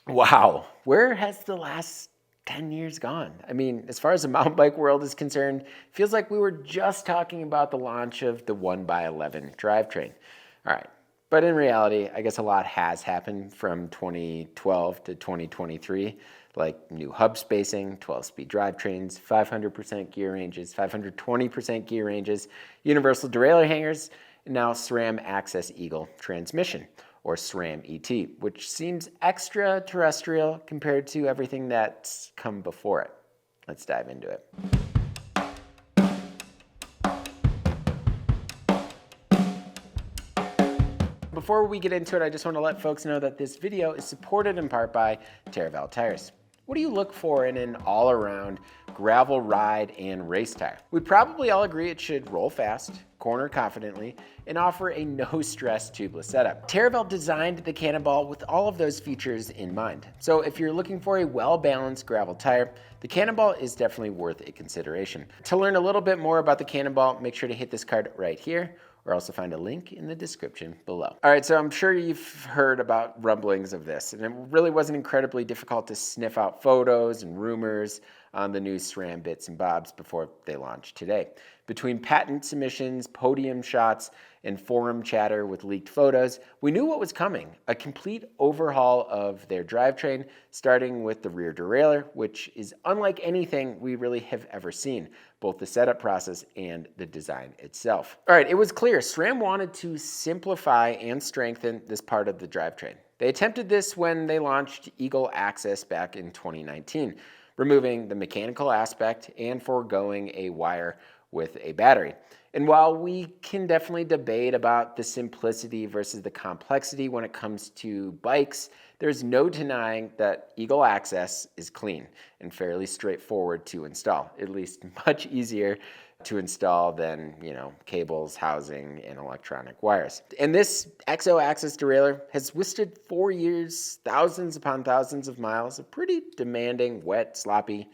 Wow, where has the last 10 years gone? I mean, as far as the mountain bike world is concerned, it feels like we were just talking about the launch of the 1x11 drivetrain. All right, but in reality, I guess a lot has happened from 2012 to 2023, like new hub spacing, 12-speed drivetrains, 500% gear ranges, 520% gear ranges, universal derailleur hangers, and now SRAM Access Eagle Transmission, or SRAM ET, which seems extra terrestrial compared to everything that's come before it. Let's dive into it. Before we get into it, I just want to let folks know that this video is supported in part by Terrestrial tires. What do you look for in an all-around gravel ride and race tire? We probably all agree it should roll fast, corner confidently, and offer a no-stress tubeless setup. Terrestrial designed the Cannonball with all of those features in mind. So if you're looking for a well-balanced gravel tire, the Cannonball is definitely worth a consideration. To learn a little bit more about the Cannonball, make sure to hit this card right here, or also find a link in the description below. All right, so I'm sure you've heard about rumblings of this, and it really wasn't incredibly difficult to sniff out photos and rumors on the new SRAM bits and bobs before they launched today. Between patent submissions, podium shots, and forum chatter with leaked photos, we knew what was coming: a complete overhaul of their drivetrain, starting with the rear derailleur, which is unlike anything we really have ever seen, both the setup process and the design itself. All right, it was clear SRAM wanted to simplify and strengthen this part of the drivetrain. They attempted this when they launched Eagle Access back in 2019, removing the mechanical aspect and foregoing a wire with a battery. And while we can definitely debate about the simplicity versus the complexity when it comes to bikes, there's no denying that Eagle Access is clean and fairly straightforward to install, at least much easier to install than, cables, housing, and electronic wires. And this XO Access derailleur has withstood 4 years, thousands upon thousands of miles, a pretty demanding, wet, sloppy,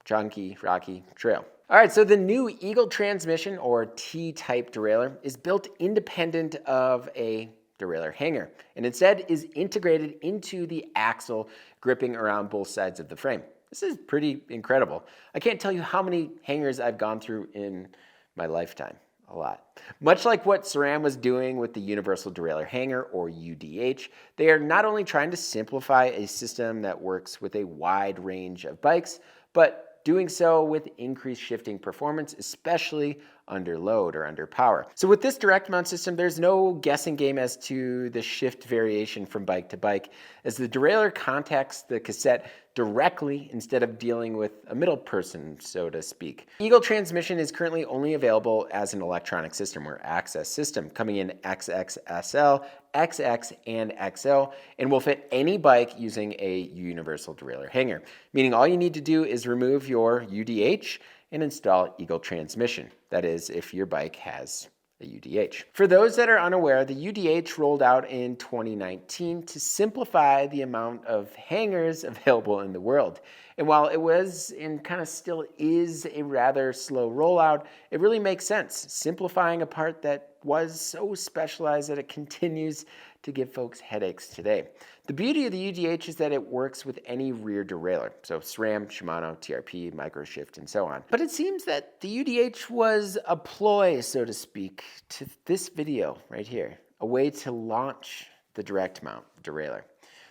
chunky, rocky trail. All right, so the new Eagle Transmission, or T-type derailleur, is built independent of a derailleur hanger, and instead is integrated into the axle, gripping around both sides of the frame. This is pretty incredible. I can't tell you how many hangers I've gone through in my lifetime. A lot. Much like what SRAM was doing with the Universal Derailleur Hanger, or UDH, they are not only trying to simplify a system that works with a wide range of bikes, but doing so with increased shifting performance, especially under load or under power. So with this direct mount system, there's no guessing game as to the shift variation from bike to bike, as the derailleur contacts the cassette directly instead of dealing with a middle person, so to speak. Eagle Transmission is currently only available as an electronic system, or access system, coming in XXSL, XX, and XL, and will fit any bike using a universal derailleur hanger, meaning all you need to do is remove your UDH and install Eagle Transmission. That is, if your bike has a UDH. For those that are unaware, the UDH rolled out in 2019 to simplify the amount of hangers available in the world. And while it was, and kind of still is, a rather slow rollout, it really makes sense, simplifying a part that was so specialized that it continues to give folks headaches today. The beauty of the UDH is that it works with any rear derailleur, so SRAM, Shimano, TRP, Microshift, and so on. But it seems that the UDH was a ploy, so to speak, to this video right here, a way to launch the direct mount derailleur.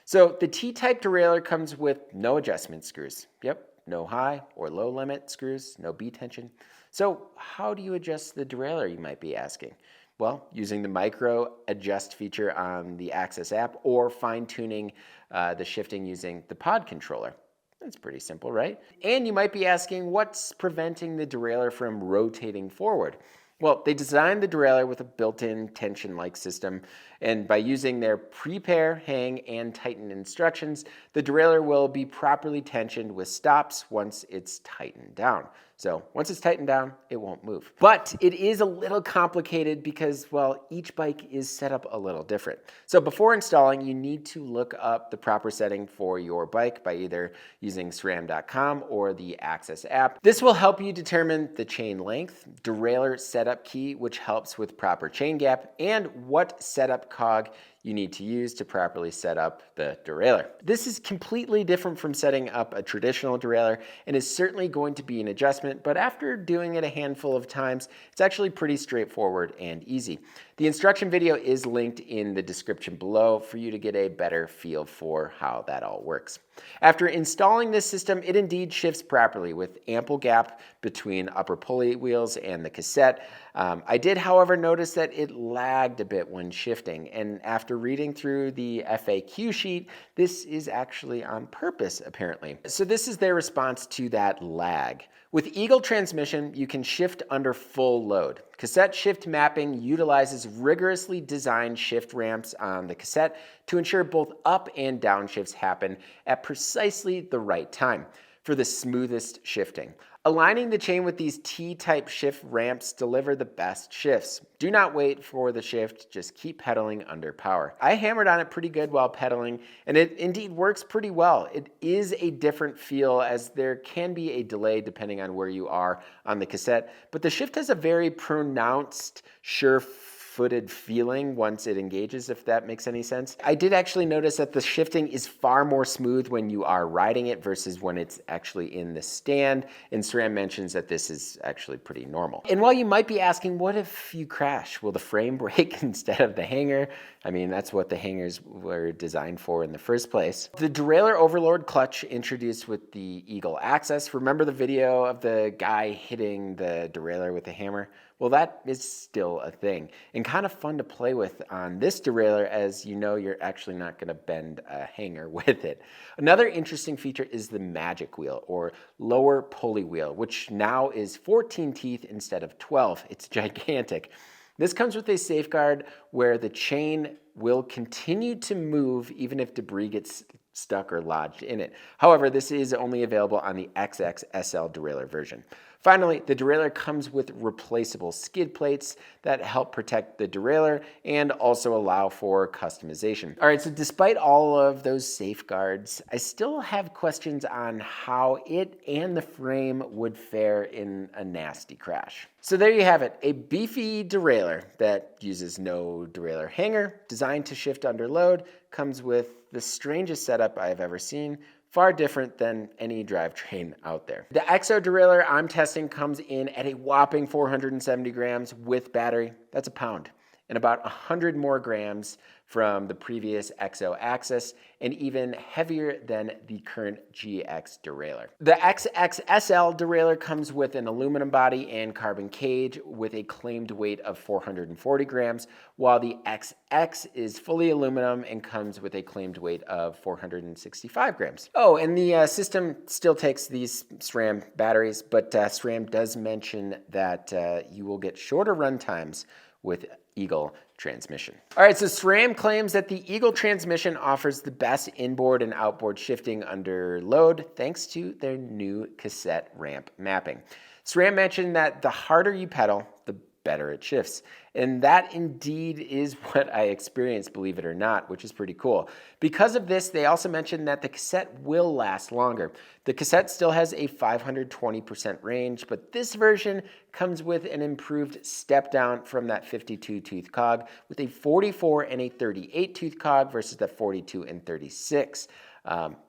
So the T-type derailleur comes with no adjustment screws. Yep, no high or low limit screws, no B tension. So how do you adjust the derailleur, you might be asking? Well, using the micro adjust feature on the Access app, or fine-tuning the shifting using the pod controller. That's pretty simple, right? And you might be asking, what's preventing the derailleur from rotating forward? Well, they designed the derailleur with a built-in tension-like system, and by using their prepare, hang, and tighten instructions, the derailleur will be properly tensioned with stops once it's tightened down. So once it's tightened down, it won't move. But it is a little complicated because, well, each bike is set up a little different. So before installing, you need to look up the proper setting for your bike by either using SRAM.com or the Access app. This will help you determine the chain length, derailleur setup key, which helps with proper chain gap, and what setup cog you need to use to properly set up the derailleur. This is completely different from setting up a traditional derailleur and is certainly going to be an adjustment, but after doing it a handful of times, it's actually pretty straightforward and easy. The instruction video is linked in the description below for you to get a better feel for how that all works. After installing this system, it indeed shifts properly with ample gap between upper pulley wheels and the cassette. I did, however, notice that it lagged a bit when shifting, and after reading through the FAQ sheet, this is actually on purpose, apparently. So this is their response to that lag. With Eagle Transmission, you can shift under full load. Cassette shift mapping utilizes rigorously designed shift ramps on the cassette to ensure both up and down shifts happen at precisely the right time for the smoothest shifting. Aligning the chain with these T-type shift ramps deliver the best shifts. Do not wait for the shift, just keep pedaling under power. I hammered on it pretty good while pedaling, and it indeed works pretty well. It is a different feel as there can be a delay depending on where you are on the cassette, but the shift has a very pronounced, sure-footed feeling once it engages, if that makes any sense. I did actually notice that the shifting is far more smooth when you are riding it versus when it's actually in the stand, and SRAM mentions that this is actually pretty normal. And while you might be asking, what if you crash? Will the frame break instead of the hanger? I mean, that's what the hangers were designed for in the first place. The derailleur overload clutch introduced with the Eagle Access. Remember the video of the guy hitting the derailleur with the hammer? Well, that is still a thing and kind of fun to play with on this derailleur, as you know you're actually not going to bend a hanger with it. Another interesting feature is the magic wheel or lower pulley wheel, which now is 14 teeth instead of 12. It's gigantic. This comes with a safeguard where the chain will continue to move even if debris gets stuck or lodged in it. However, this is only available on the XXSL derailleur version. Finally, the derailleur comes with replaceable skid plates that help protect the derailleur and also allow for customization. All right, so despite all of those safeguards, I still have questions on how it and the frame would fare in a nasty crash. So there you have it, a beefy derailleur that uses no derailleur hanger, designed to shift under load, comes with the strangest setup I've ever seen. Far different than any drivetrain out there. The EXO derailleur I'm testing comes in at a whopping 470 grams with battery. That's a pound. And about 100 more grams from the previous EXO Axis, and even heavier than the current GX derailleur. The XXSL derailleur comes with an aluminum body and carbon cage with a claimed weight of 440 grams, while the XX is fully aluminum and comes with a claimed weight of 465 grams. Oh, and the system still takes these SRAM batteries, but SRAM does mention that you will get shorter run times with Eagle Transmission. All right, so SRAM claims that the Eagle Transmission offers the best inboard and outboard shifting under load thanks to their new cassette ramp mapping. SRAM mentioned that the harder you pedal, the better it shifts. And that indeed is what I experienced, believe it or not, which is pretty cool. Because of this, they also mentioned that the cassette will last longer. The cassette still has a 520% range, but this version comes with an improved step down from that 52 tooth cog with a 44 and a 38 tooth cog versus the 42 and 36.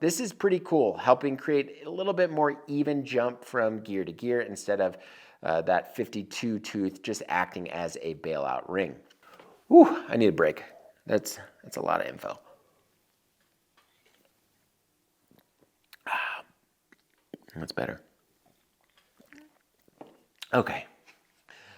This is pretty cool, helping create a little bit more even jump from gear to gear instead of that 52 tooth just acting as a bailout ring. Whew, I need a break. That's a lot of info. That's better. Okay.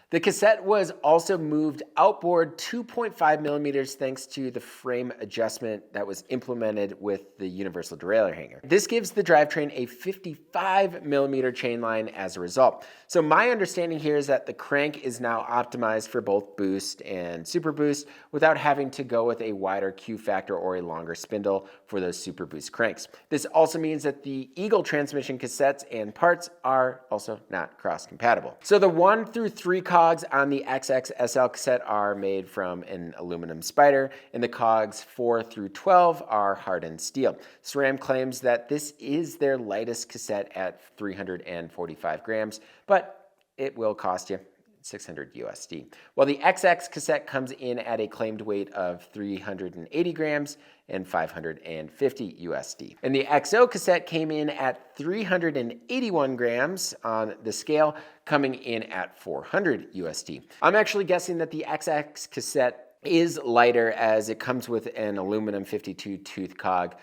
The cassette was also moved outboard 2.5 millimeters thanks to the frame adjustment that was implemented with the universal derailleur hanger. This gives the drivetrain a 55 millimeter chain line as a result. So my understanding here is that the crank is now optimized for both boost and super boost without having to go with a wider Q factor or a longer spindle for those super boost cranks. This also means that the Eagle Transmission cassettes and parts are also not cross compatible. So the 1 through 3 cogs on the XXSL cassette are made from an aluminum spider, and the cogs 4 through 12 are hardened steel. SRAM claims that this is their lightest cassette at 345 grams, but it will cost you 600 USD. While the XX cassette comes in at a claimed weight of 380 grams and 550 USD. And the XO cassette came in at 381 grams on the scale, coming in at 400 USD. I'm actually guessing that the XX cassette is lighter as it comes with an aluminum 52 tooth cog,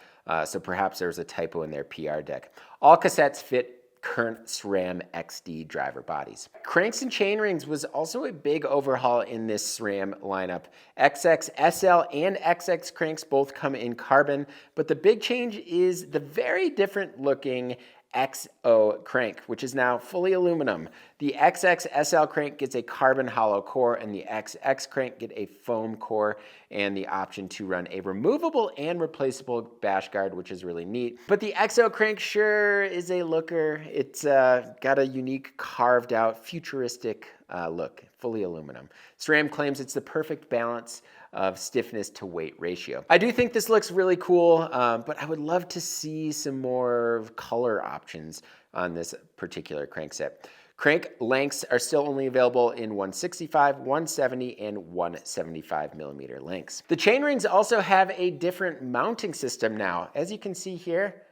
so perhaps there's a typo in their PR deck. All cassettes fit current SRAM XD driver bodies. Cranks and chainrings was also a big overhaul in this SRAM lineup. XX SL and XX cranks both come in carbon, but the big change is the very different looking XO crank, which is now fully aluminum. The XX SL crank gets a carbon hollow core, and the XX crank get a foam core and the option to run a removable and replaceable bash guard, which is really neat. But the XO crank sure is a looker. It's got a unique carved out futuristic look, fully aluminum. SRAM claims it's the perfect balance of stiffness to weight ratio. I do think this looks really cool, but I would love to see some more color options on this particular crankset. Crank lengths are still only available in 165, 170, and 175 millimeter lengths. The chainrings also have a different mounting system now. As you can see here,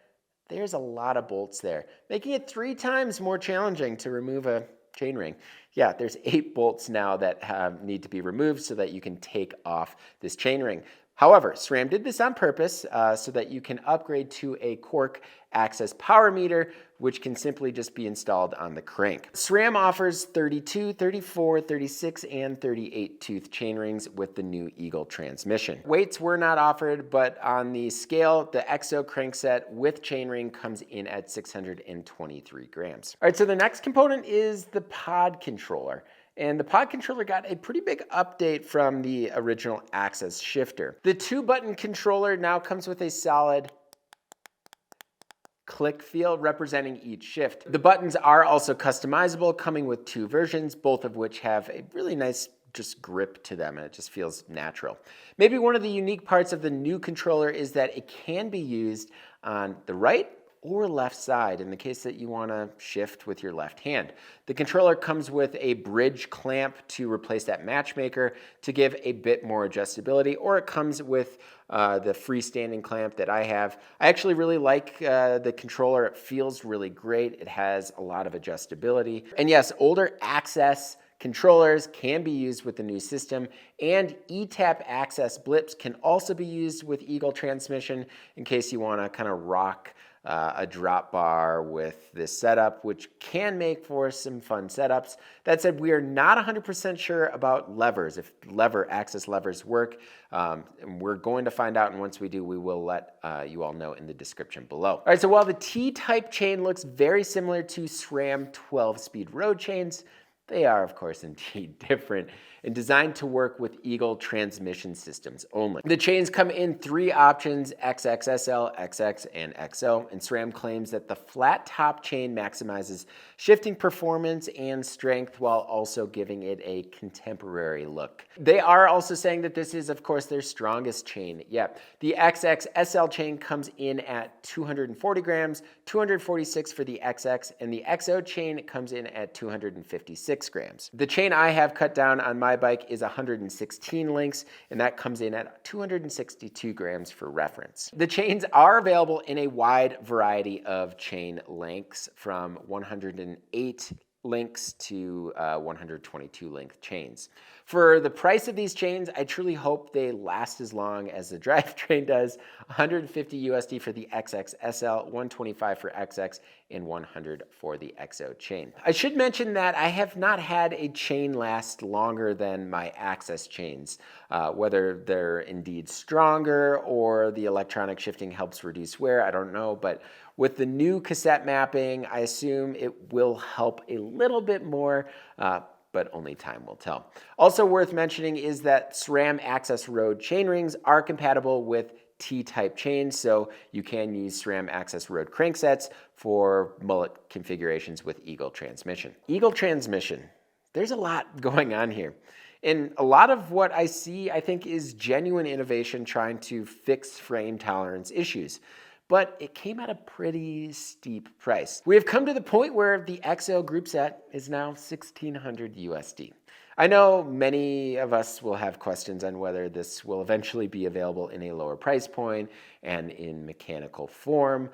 there's a lot of bolts there, making it 3 times more challenging to remove a chainring. Yeah, there's 8 bolts now that need to be removed so that you can take off this chainring. However, SRAM did this on purpose so that you can upgrade to a Quark access power meter, which can simply just be installed on the crank. SRAM offers 32, 34, 36, and 38 tooth chainrings with the new Eagle transmission. Weights were not offered, but on the scale, the XO crankset with chainring comes in at 623 grams. All right, so the next component is the pod controller. And the pod controller got a pretty big update from the original axis shifter. The 2-button controller now comes with a solid click feel representing each shift. The buttons are also customizable, coming with 2 versions, both of which have a really nice just grip to them, and it just feels natural. Maybe one of the unique parts of the new controller is that it can be used on the right or left side in the case that you want to shift with your left hand. The controller comes with a bridge clamp to replace that matchmaker to give a bit more adjustability, or it comes with the freestanding clamp that I have. I actually really like the controller. It feels really great. It has a lot of adjustability. And yes, older access controllers can be used with the new system, and ETAP access blips can also be used with Eagle transmission in case you want to kind of rock a drop bar with this setup, which can make for some fun setups. That said, we are not 100% sure about levers, if access levers work. And we're going to find out, and once we do, we will let you all know in the description below. All right, so while the T-type chain looks very similar to SRAM 12-speed road chains, they are, of course, indeed different and designed to work with Eagle transmission systems only. The chains come in 3 options, XXSL, XX, and XO, and SRAM claims that the flat top chain maximizes shifting performance and strength while also giving it a contemporary look. They are also saying that this is, of course, their strongest chain yet. The XXSL chain comes in at 240 grams, 246 for the XX, and the XO chain comes in at 256 grams. The chain I have cut down on my bike is 116 links, and that comes in at 262 grams for reference. The chains are available in a wide variety of chain lengths, from 108 links to 122 length chains. For the price of these chains, I truly hope they last as long as the drivetrain does. 150 USD for the XXSL, 125 for XX, and 100 for the XO chain. I should mention that I have not had a chain last longer than my access chains. Whether they're indeed stronger or the electronic shifting helps reduce wear, I don't know, but with the new cassette mapping, I assume it will help a little bit more, but only time will tell. Also worth mentioning is that SRAM Access Road chainrings are compatible with T-type chains, so you can use SRAM Access Road cranksets for mullet configurations with Eagle transmission. Eagle transmission, there's a lot going on here. And a lot of what I see, I think, is genuine innovation trying to fix frame tolerance issues. but it came at a pretty steep price. We have come to the point where the XL group set is now $1,600 USD. I know many of us will have questions on whether this will eventually be available in a lower price point and in mechanical form,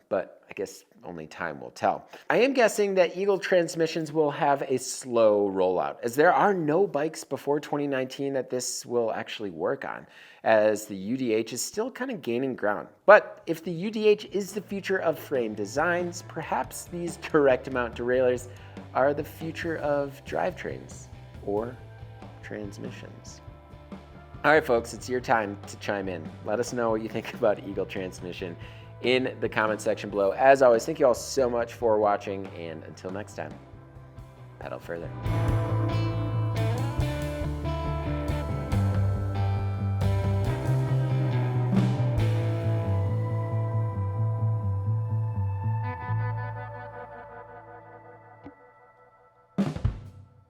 but I guess only time will tell. I am guessing that Eagle transmissions will have a slow rollout, as there are no bikes before 2019 that this will actually work on, as the UDH is still kind of gaining ground. But if the UDH is the future of frame designs, perhaps these direct mount derailleurs are the future of drivetrains or transmissions. All right, folks, it's your time to chime in. Let us know what you think about Eagle transmission in the comment section below. As always, thank you all so much for watching, and until next time, pedal further.